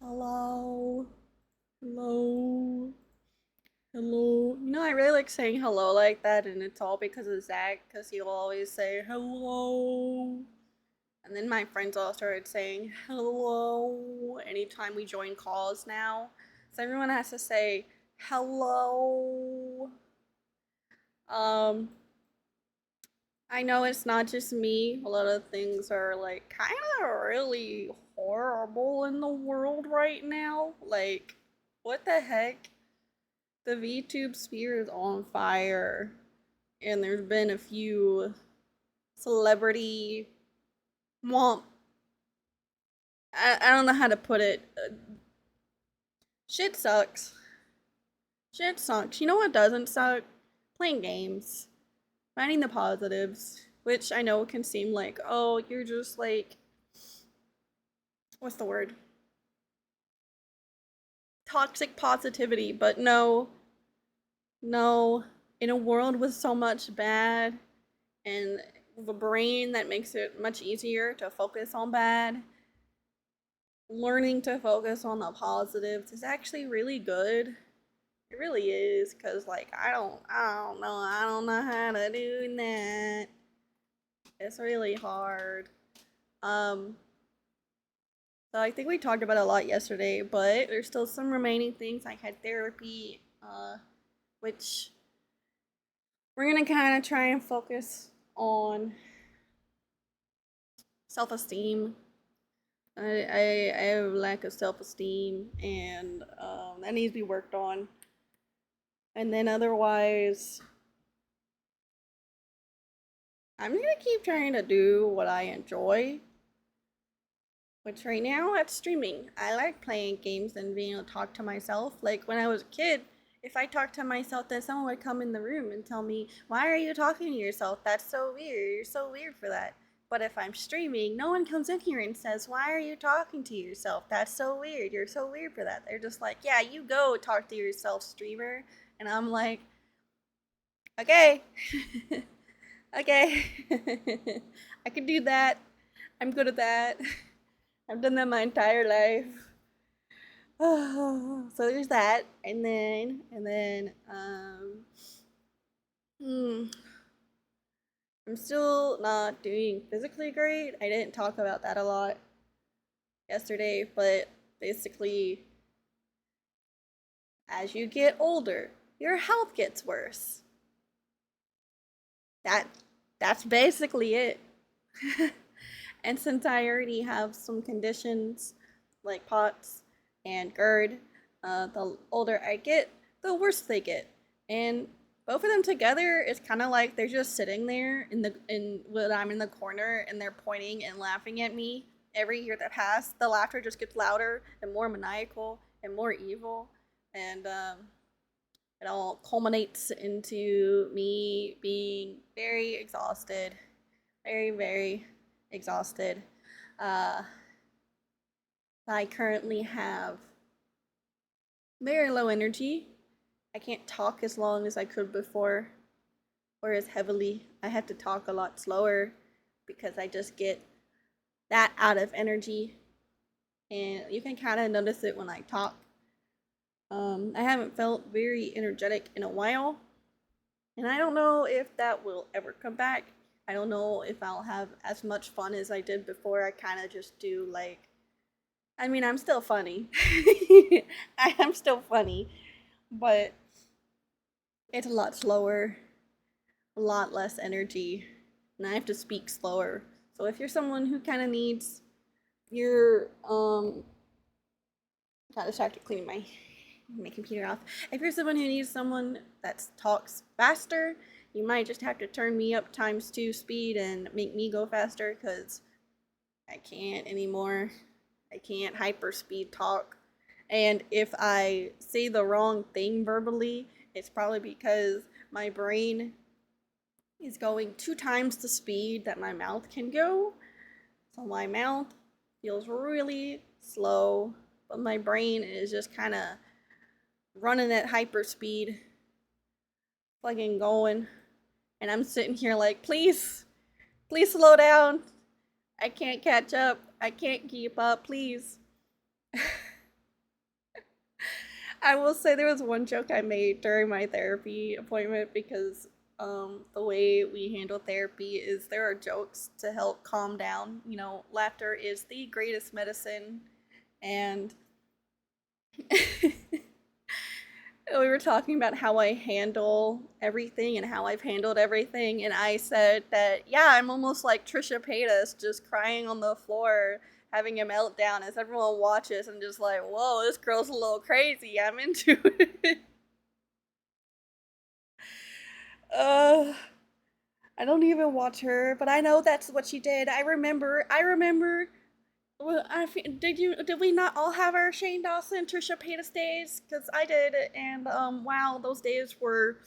Hello. Hello. Hello. I really like saying hello like that, and it's all because of Zach, because he'll always say hello. And then my friends all started saying hello anytime we join calls now. So everyone has to say hello. Um, I know it's not just me. A lot of things are like kind of really horrible in the world right now. Like, what the heck? The VTube sphere is on fire, and there's been a few celebrity womp. I don't know how to put it. Shit sucks. Shit sucks. You know what doesn't suck? Playing games. Finding the positives. Which I know can seem like, oh, you're just like, what's the word? Toxic positivity. But no, no. In a world with so much bad and with a brain that makes it much easier to focus on bad, learning to focus on the positives is actually really good. It really is, cause like I don't know how to do that. It's really hard. Um, so I think we talked about it a lot yesterday, but there's still some remaining things. I had therapy, which we're gonna kind of try and focus on self-esteem. I have a lack of self-esteem, and that needs to be worked on. And then otherwise, I'm gonna keep trying to do what I enjoy, which right now it's streaming. I like playing games and being able to talk to myself. Like when I was a kid, if I talked to myself, then someone would come in the room and tell me, "Why are you talking to yourself? That's so weird. You're so weird for that." But if I'm streaming, no one comes in here and says, "Why are you talking to yourself? That's so weird. You're so weird for that." They're just like, "Yeah, you go talk to yourself, streamer." And I'm like, "Okay." Okay. I can do that. I'm good at that. I've done that my entire life. So there's that. Hmm, I'm still not doing physically great. I didn't talk about that a lot yesterday, but basically, as you get older, your health gets worse. That that's basically it. And since I already have some conditions like POTS and GERD, the older I get, the worse they get. And both of them together, it's kind of like they're just sitting there in when I'm in the corner and they're pointing and laughing at me. Every year that passes, the laughter just gets louder and more maniacal and more evil, and it all culminates into me being very exhausted, very exhausted. Uh, I currently have very low energy. I can't talk as long as I could before, or as heavily. I have to talk a lot slower because I just get that out of energy. And you can kind of notice it when I talk. I haven't felt very energetic in a while, and I don't know if that will ever come back. I don't know if I'll have as much fun as I did before. I kind of just do like, I mean, I'm still funny. I am still funny, but it's a lot slower, a lot less energy, and I have to speak slower. So if you're someone who kind of needs your got distracted cleaning my computer off. If you're someone who needs someone that talks faster, you might just have to turn me up times two speed and make me go faster because I can't anymore. I can't hyper speed talk. And if I say the wrong thing verbally, it's probably because my brain is going two times the speed that my mouth can go. So my mouth feels really slow, but my brain is just kind of running at hyper speed, fucking going. And I'm sitting here like, please, please slow down. I can't catch up. I can't keep up, please. I will say there was one joke I made during my therapy appointment because the way we handle therapy is there are jokes to help calm down. You know, laughter is the greatest medicine. And we were talking about how I handle everything and how I've handled everything. And I said that, yeah, I'm almost like Trisha Paytas, just crying on the floor, having a meltdown as everyone watches and just like, whoa, this girl's a little crazy. I'm into it. uh, I don't even watch her, but I know that's what she did. I remember. Well, did we not all have our Shane Dawson, Trisha Paytas days? Because I did, and wow, those days were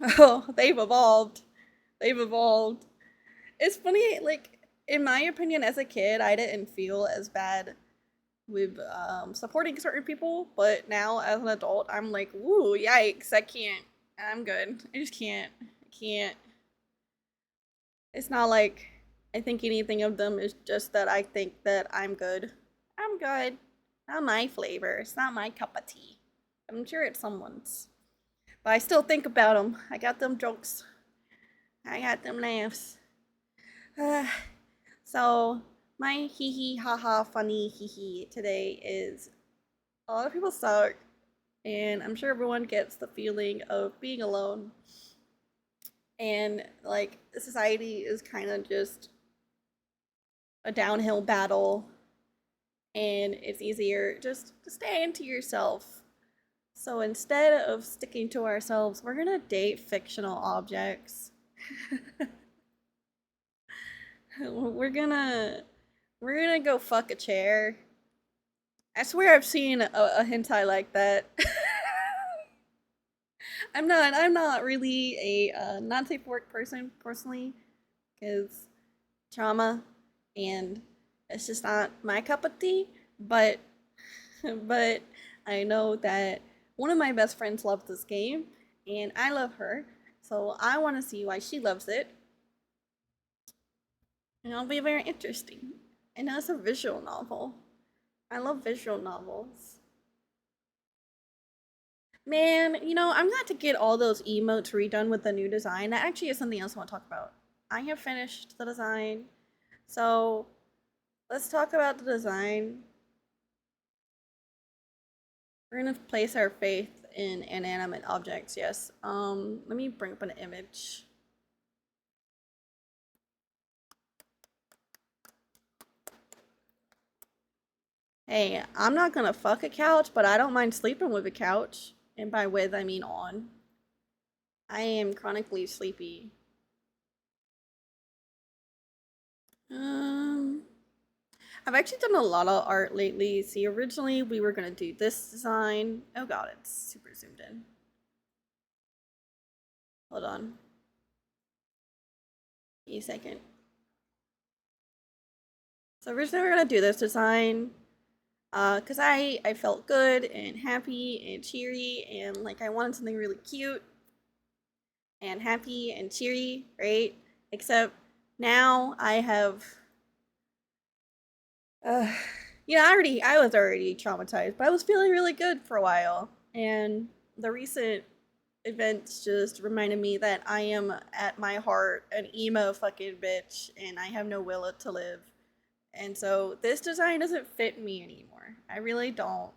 oh, they've evolved. They've evolved. It's funny, like in my opinion, as a kid, I didn't feel as bad with supporting certain people, but now as an adult, I'm like, woo, yikes, I can't. I'm good. I just can't. I can't. It's not like I think anything of them. It's just that I think that I'm good. I'm good. Not my flavor. It's not my cup of tea. I'm sure it's someone's. But I still think about them. I got them jokes. I got them laughs. So, my hee hee ha ha funny hee hee today is a lot of people suck. And I'm sure everyone gets the feeling of being alone. And like society is kind of just a downhill battle, and it's easier just to stay into yourself. So instead of sticking to ourselves, we're gonna date fictional objects. we're gonna we're gonna go fuck a chair. I swear I've seen a hentai like that. I'm not really a not safe for work person personally, because trauma, and it's just not my cup of tea. But but I know that one of my best friends loves this game, and I love her, so I want to see why she loves it, and it'll be very interesting. I know it's a visual novel. I love visual novels. Man, I'm going to have to get all those emotes redone with the new design. That actually is something else I want to talk about. I have finished the design, so let's talk about the design. We're gonna place our faith in inanimate objects, yes. Let me bring up an image. Hey, I'm not gonna fuck a couch, but I don't mind sleeping with a couch. And by with, I mean on. I am chronically sleepy. Um, I've actually done a lot of art lately. See, originally we were gonna do this design. Oh god, it's super zoomed in. Hold on. Give me a second. So originally we were gonna do this design. Cause I felt good and happy and cheery, and like I wanted something really cute and happy and cheery, right? Except now I have, uh, I was already traumatized, but I was feeling really good for a while, and the recent events just reminded me that I am at my heart an emo fucking bitch, and I have no will to live. And so this design doesn't fit me anymore. I really don't.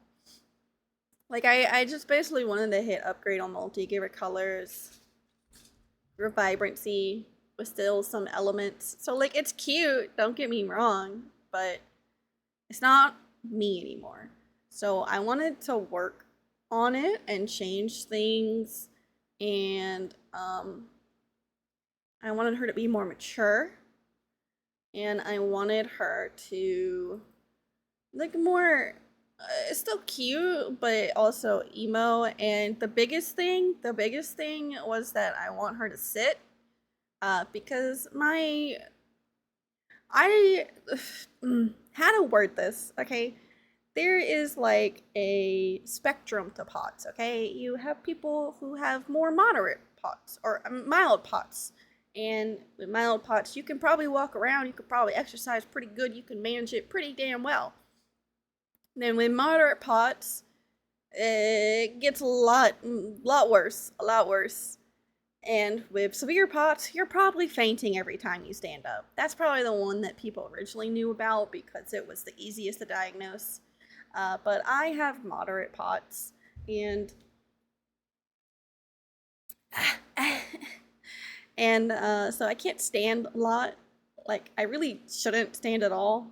Like I just basically wanted to hit upgrade on multi, give it colors, for vibrancy, with still some elements. So like it's cute, don't get me wrong, but it's not me anymore. So I wanted to work on it and change things, and I wanted her to be more mature, and I wanted her to like more it's still cute but also emo. And the biggest thing was that I want her to sit, because my I how to word this, okay? There is like a spectrum to pots, okay? You have people who have more moderate pots or mild pots. And with mild pots, you can probably walk around, you could probably exercise pretty good, you can manage it pretty damn well. Then with moderate pots, it gets a lot worse, a lot worse. And with severe POTS, you're probably fainting every time you stand up. That's probably the one that people originally knew about because it was the easiest to diagnose. But I have moderate POTS, and so I can't stand a lot. Like, I really shouldn't stand at all,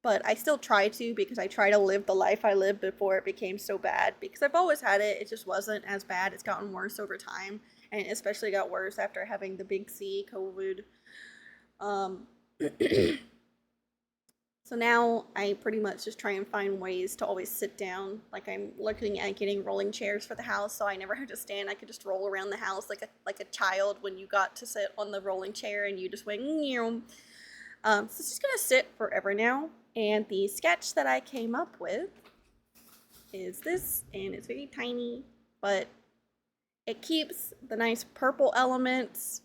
but I still try to because I try to live the life I lived before it became so bad. Because I've always had it, it just wasn't as bad. It's gotten worse over time, and it especially got worse after having the big C, COVID. Um, So now I pretty much just try and find ways to always sit down. Like, I'm looking at getting rolling chairs for the house, so I never have to stand. I could just roll around the house like a child when you got to sit on the rolling chair and you just went. So it's just gonna sit forever now. And the sketch that I came up with is this, and it's very tiny, but it keeps the nice purple elements.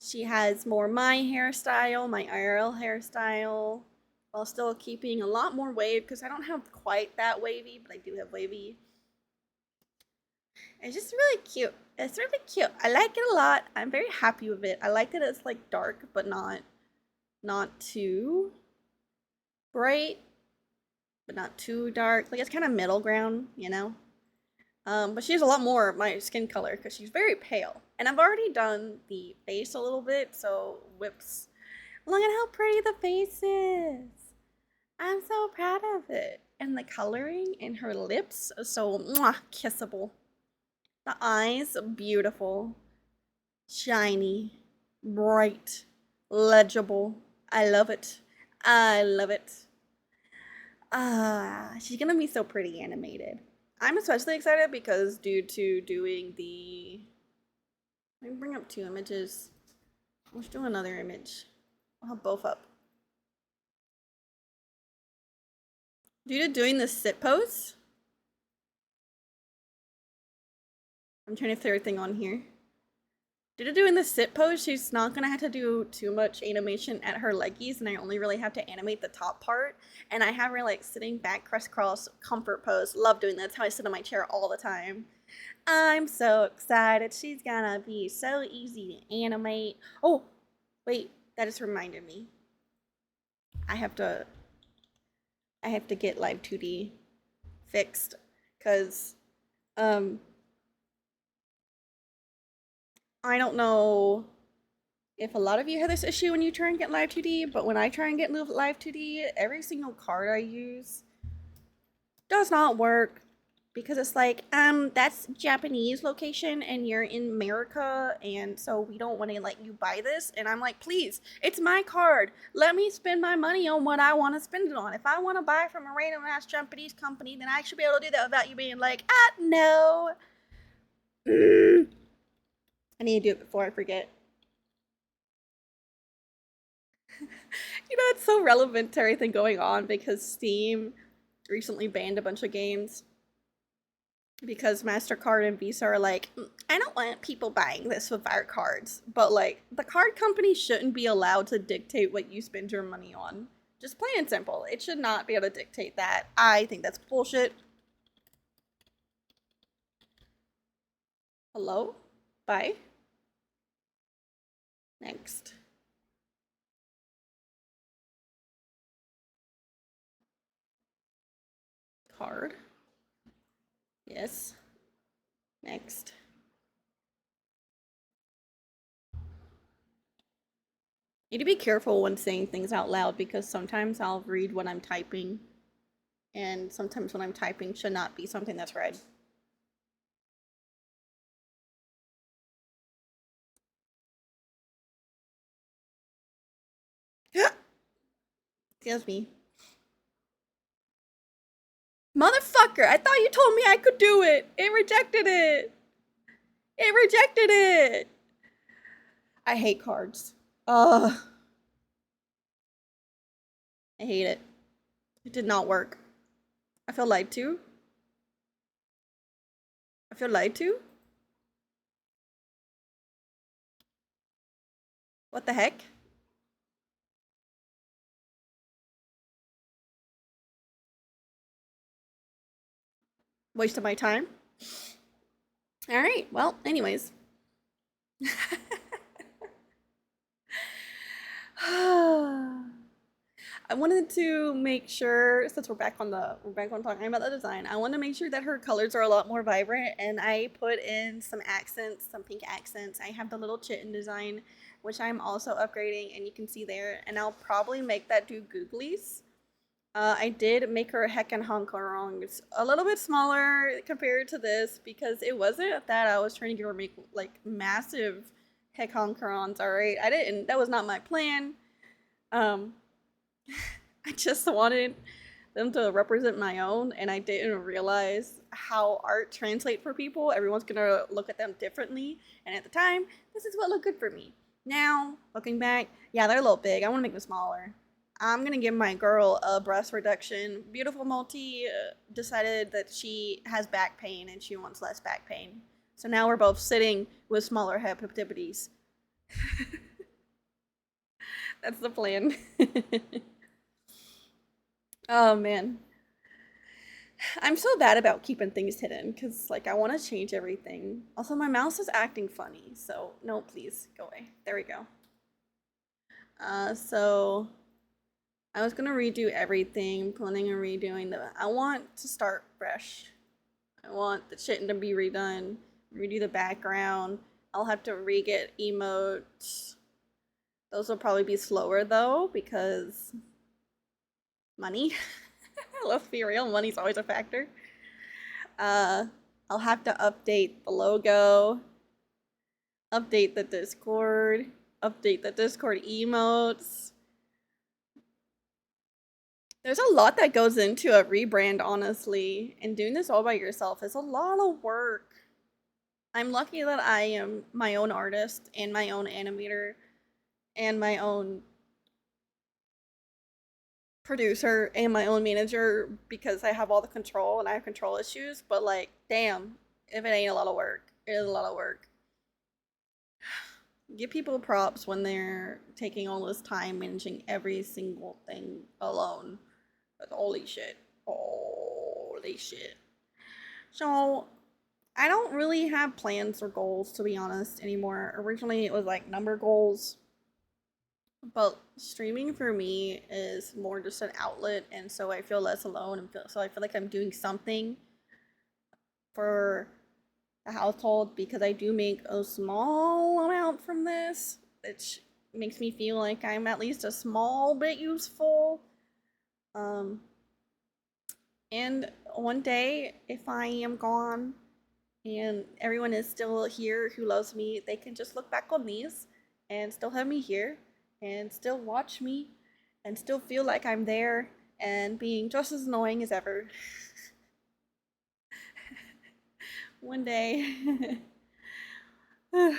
She has more my hairstyle, my IRL hairstyle, while still keeping a lot more wave because I don't have quite that wavy, but I do have wavy. It's just really cute. It's really cute. I like it a lot. I'm very happy with it. I like that it's like dark, but not too bright, but not too dark. Like, it's kind of middle ground, you know? But she has a lot more of my skin color because she's very pale. And I've already done the face a little bit, so whips. Look at how pretty the face is. I'm so proud of it. And the coloring in her lips are so kissable. The eyes, beautiful, shiny, bright, legible. I love it. I love it. She's gonna be so pretty animated. I'm especially excited because due to doing the... Let me bring up 2 images. Let's do another image. I'll have both up. Due to doing the sit pose, I'm trying to fit everything on here. Due to doing the sit pose, she's not gonna have to do too much animation at her leggies, and I only really have to animate the top part. And I have her like sitting back, crisscross, comfort pose. Love doing that. That's how I sit on my chair all the time. I'm so excited. She's gonna be so easy to animate. Oh, wait, that just reminded me. I have to get Live 2D fixed because I don't know if a lot of you have this issue when you try and get Live 2D, but when I try and get Live 2D, every single card I use does not work because it's like, that's Japanese location and you're in America, and so we don't want to let you buy this. And I'm like, please, it's my card. Let me spend my money on what I want to spend it on. If I want to buy from a random ass Japanese company, then I should be able to do that without you being like, no. I need to do it before I forget. You know, it's so relevant to everything going on because Steam recently banned a bunch of games because MasterCard and Visa are like, I don't want people buying this with our cards. But, like, the card company shouldn't be allowed to dictate what you spend your money on. Just plain and simple. It should not be able to dictate that. I think that's bullshit. Hello? Bye. Next. Card. Yes. Next. Need to be careful when saying things out loud because sometimes I'll read what I'm typing, and sometimes what I'm typing should not be something that's read. Excuse me. Motherfucker, I thought you told me I could do it. It rejected it. It rejected it. I hate cards. Ugh. I hate it. It did not work. I feel lied to. I feel lied to. What the heck? Waste of my time. All right. Well, anyways. I wanted to make sure, since we're back on talking about the design, I want to make sure that her colors are a lot more vibrant, and I put in some accents, some pink accents. I have the little chitin design, which I'm also upgrading, and you can see there, and I'll probably make that do googlies. I did make her a heckin' honkarong. It's a little bit smaller compared to this because it wasn't that I was trying to get her to make like massive heck honkarons. All right, I didn't. That was not my plan. Um, I just wanted them to represent my own, and I didn't realize how art translates for people. Everyone's gonna look at them differently, and at the time, this is what looked good for me. Now, looking back, yeah, they're a little big. I want to make them smaller. I'm gonna give my girl a breast reduction. Beautiful Multi decided that she has back pain and she wants less back pain. So now we're both sitting with smaller hepatitis. That's the plan. Oh man. I'm so bad about keeping things hidden because, like, I want to change everything. Also, my mouse is acting funny, so no, please go away. There we go. So I was gonna redo everything, planning on redoing the. I want to start fresh. I want the shit to be redone, redo the background. I'll have to re-get emotes. Those will probably be slower though because money. Let's be real, money's always a factor. Uh, I'll have to update the logo, update the Discord, update the Discord emotes. There's a lot that goes into a rebrand, honestly, and doing this all by yourself is a lot of work. I'm lucky that I am my own artist and my own animator and my own producer and my own manager because I have all the control and I have control issues, but like, damn, if it ain't a lot of work, it is a lot of work. Give people props when they're taking all this time managing every single thing alone. But holy shit. Holy shit. So, I don't really have plans or goals, to be honest, anymore. Originally, it was like number goals. But streaming for me is more just an outlet, and so I feel less alone, and so I feel like I'm doing something for the household because I do make a small amount from this, which makes me feel like I'm at least a small bit useful. Um, and one day, if I am gone and everyone is still here who loves me, they can just look back on these and still have me here and still watch me and still feel like I'm there and being just as annoying as ever. One day. I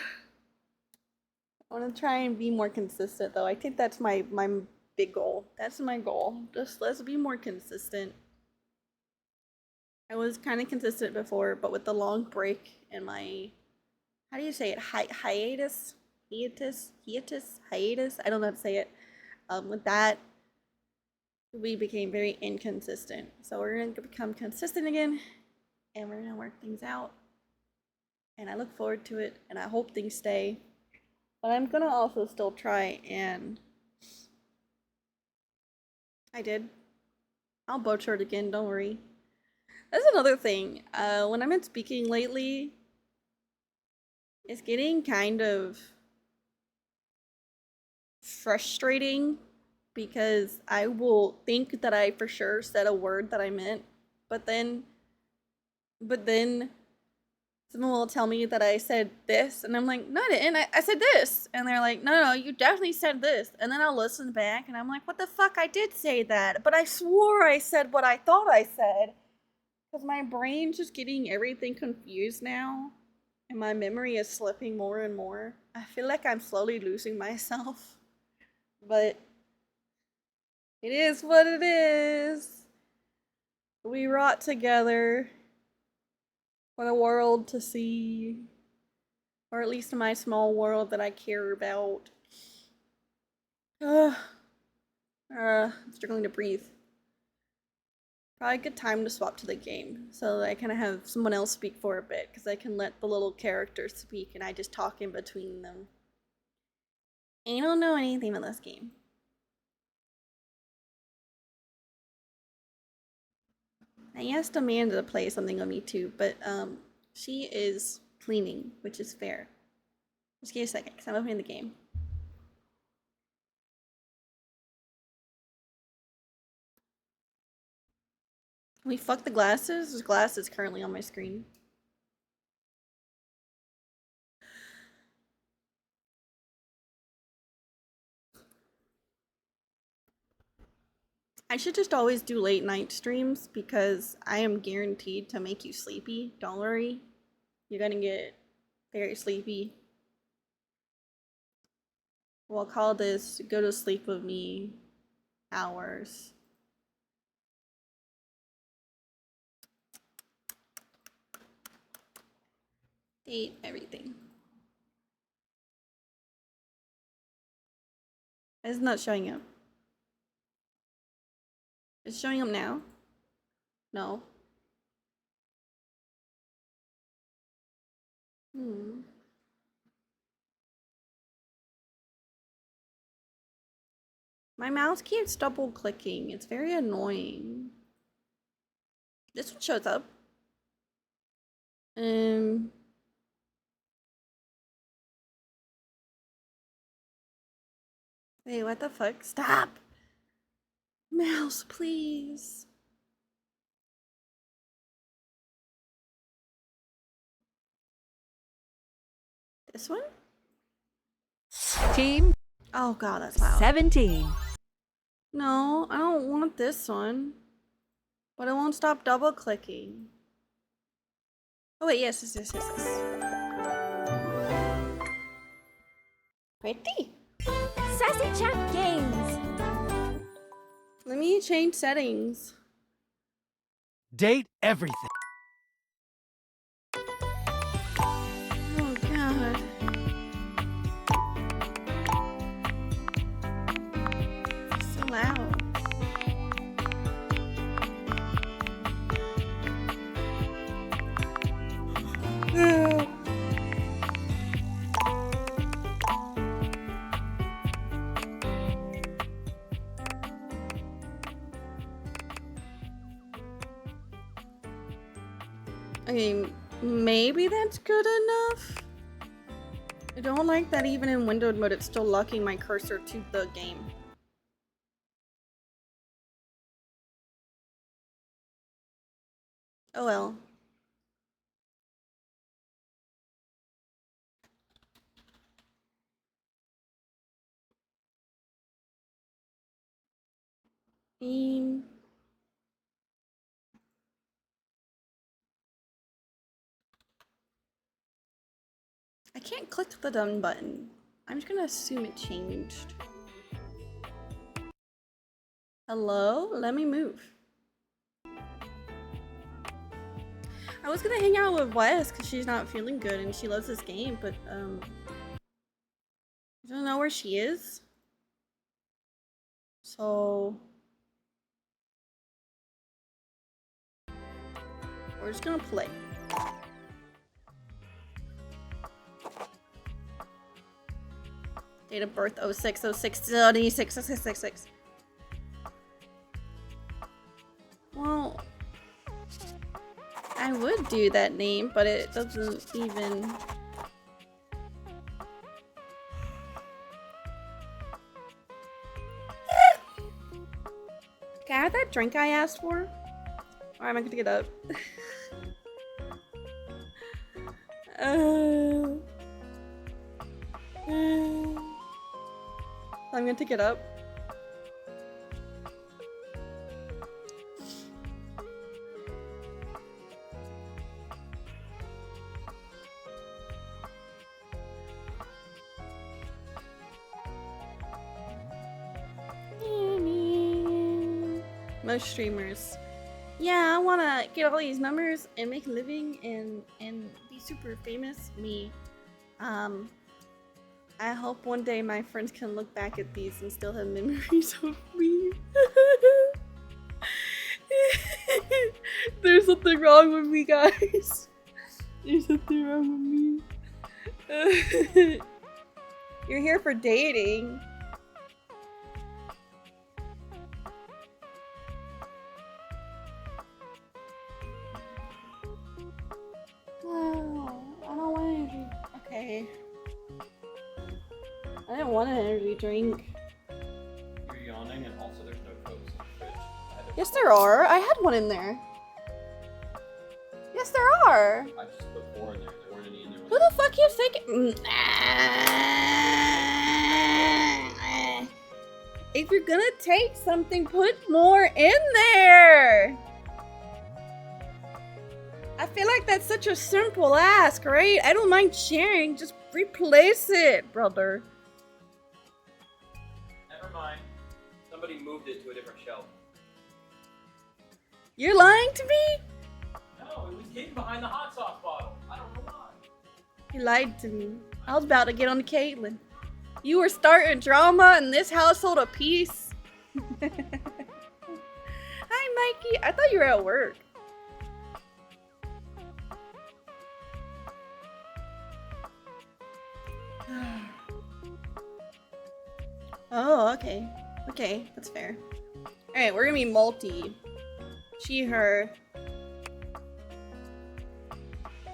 want to try and be more consistent though. I think that's my big goal. That's my goal. Just let's be more consistent. I was kind of consistent before, but with the long break and my how do you say it? Hiatus, hiatus. I don't know how to say it. With that, we became very inconsistent. So we're gonna become consistent again, and we're gonna work things out. And I look forward to it, and I hope things stay. But I'm gonna also still try and I did. I'll butcher it again. Don't worry. That's another thing. When I've been speaking lately, it's getting kind of frustrating because I will think that I for sure said a word that I meant, but then someone will tell me that I said this, and I'm like, no, I didn't. I said this. And they're like, no, you definitely said this. And then I'll listen back, and I'm like, what the fuck? I did say that. But I swore I said what I thought I said. Because my brain's just getting everything confused now. And my memory is slipping more and more. I feel like I'm slowly losing myself. But it is what it is. We rot together for the world to see. Or at least my small world that I care about. I'm struggling to breathe. Probably a good time to swap to the game, so I kind of have someone else speak for a bit, because I can let the little characters speak and I just talk in between them. I don't know anything about this game. I asked Amanda to play something on me too, but she is cleaning, which is fair. Just give me a second, because I'm opening the game. Can we fuck the glasses? There's glasses currently on my screen. I should just always do late night streams because I am guaranteed to make you sleepy. Don't worry. You're gonna get very sleepy. We'll call this go to sleep with me hours. Date everything. It's not showing up. It's showing up now? No. My mouse keeps double clicking. It's very annoying. This one shows up. Hey, what the fuck? Stop! Mouse, please. This one? Team. Oh god, that's loud. 17. No, I don't want this one. But it won't stop double clicking. Oh wait, yes. Pretty. Sassy Chat Games. Let me change settings. Date everything. Oh god. It's so loud. Okay, maybe that's good enough. I don't like that even in windowed mode it's still locking my cursor to the game. Oh well. I can't click the done button. I'm just gonna assume it changed. Hello? Let me move. I was gonna hang out with Wes because she's not feeling good and she loves this game, but I don't know where she is. So we're just gonna play. Date of birth 0606 Well, I would do that name, but it doesn't even. Can I have that drink I asked for? Or am I gonna get up? I'm gonna take it up. Most streamers. Yeah, I wanna get all these numbers and make a living and be super famous. Me. I hope one day my friends can look back at these and still have memories of me. There's something wrong with me, guys. There's something wrong with me. You're here for dating. Oh, I don't want an energy. Okay. I didn't want an energy drink. You're yawning, and also there's no Cokes in the fridge. Yes, there are. I had one in there. Yes, there are. I just put 4 in there. There weren't any in there. Who the fuck keeps taking? If you're gonna take something, put more in there. I feel like that's such a simple ask, right? I don't mind sharing. Just replace it, brother. Never mind. Somebody moved it to a different shelf. You're lying to me? No, it was hidden behind the hot sauce bottle. I don't know why. You lied to me. I was about to get on to Caitlin. You were starting drama in this household of peace. Hi, Mikey. I thought you were at work. Oh, okay. Okay, that's fair. Alright, we're gonna be multi. She, her.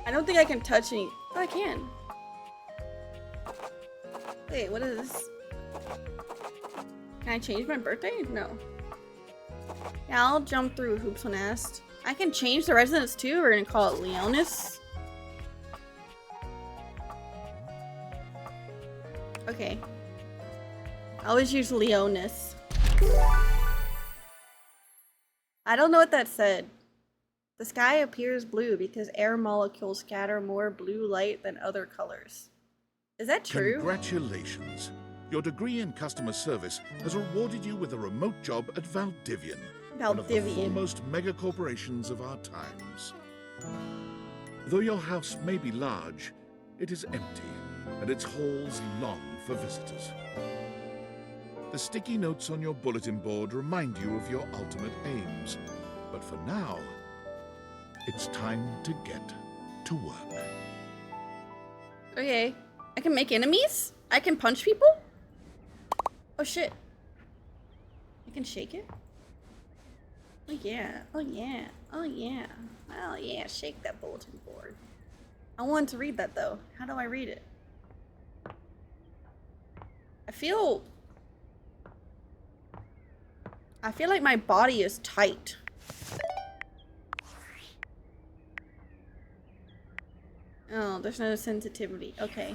I don't think I can touch any. Oh, I can. Wait, what is this? Can I change my birthday? No. Yeah, I'll jump through hoops when asked. I can change the residence too. We're gonna call it Leonis. Okay. I always use Leonis. I don't know what that said. The sky appears blue because air molecules scatter more blue light than other colors. Is that true? Congratulations. Your degree in customer service has rewarded you with a remote job at Valdivian, one of the Valdivian. foremost megacorporations of our times. Though your house may be large, it is empty, and its halls long for visitors. The sticky notes on your bulletin board remind you of your ultimate aims, but for now, it's time to get to work. Okay. I can make enemies? I can punch people? Oh shit. I can shake it? Oh yeah. Oh yeah. Oh yeah. Oh yeah. Shake that bulletin board. I wanted to read that though. How do I read it? I feel like my body is tight. Oh, there's no sensitivity. Okay.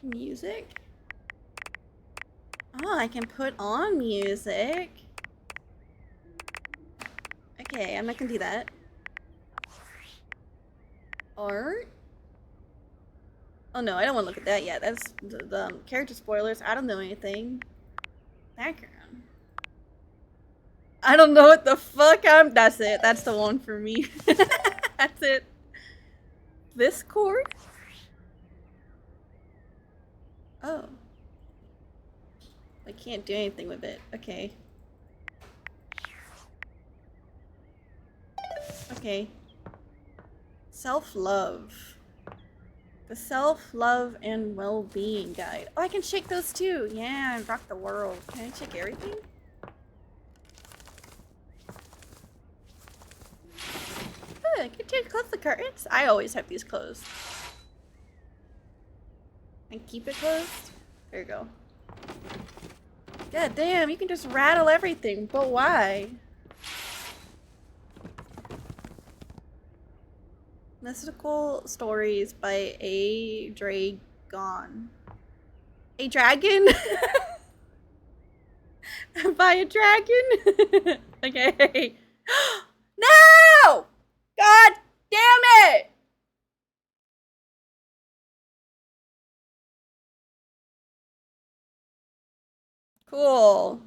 Music? Oh, I can put on music. Okay, I'm not gonna do that. Art? Oh no, I don't want to look at that yet. That's the character spoilers. I don't know anything. Background. I don't know what the fuck I'm. That's it. That's the one for me. That's it. This chord? Oh. I can't do anything with it. Okay. Okay. Self-love. The self-love and well-being guide. Oh, I can shake those too. Yeah, and rock the world. Can I shake everything? Good. Could you close the curtains? I always have these closed. And keep it closed? There you go. God damn, you can just rattle everything, but why? Mystical Stories by A. Dragon. A dragon? By a dragon? Okay. No! God damn it! Cool.